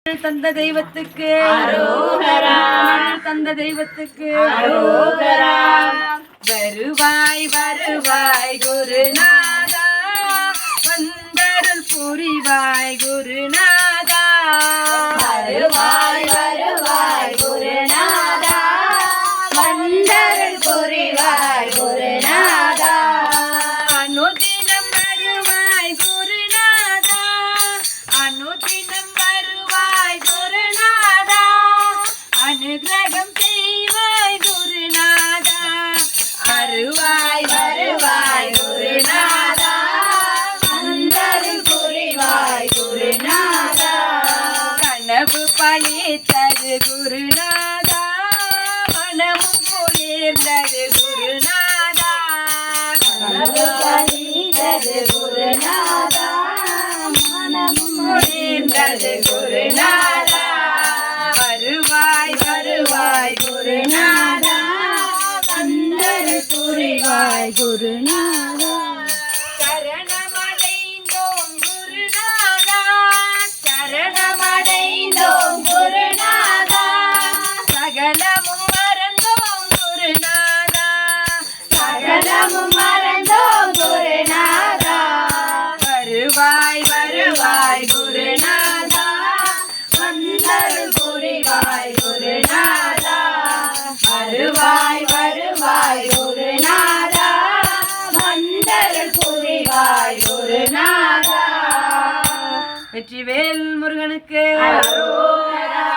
தந்த தெய்வத்துக்கு அரோகரா, தந்த தெய்வத்துக்கு அரோகரா. வருவாய் வருவாய் குருநாதா, வந்தருள் புரிவாய் குருநாதா. வருவாய் வருவாய் குருநாதா, வந்தருள் புரிவாய் குருநாதா. அனுதினம் வருவாய் குருநாதா, அனுதினம் வருவாய் குருநாதா. அனுகிரகம் செய்வாய் குருநாதா, அருவாய் வருவாய் குருநாதா, வந்தருள் புரிவாய் குருநாதா. கனவு பழித்தது குருநாதா, மனமும் குளிர்ந்தது குருநாதா. கனவு பழித்தது குருநாதா, மனமும் குளிர்ந்தது குருநாதா. வருவாய் வருவாய் குருநாதா, வந்தருள் புரிவாய் குருநாதா. சரணமடைந்தோம் குருநாதா, சரணமடைந்தோம் குருநாதா, சகலமும் மறந்தோம் குருநாதா, சகலமும் மறந்தோம் குருநாதா. வருவாய் வருவாய் குருநாதா, வந்தருள் புரிவாய் குருநாதா. வருவாய் வருவாய் குருநாதா, வந்தருள் புரிவாய் குருநாதா. வெற்றிவேல் முருகனுக்கு அரோகரா.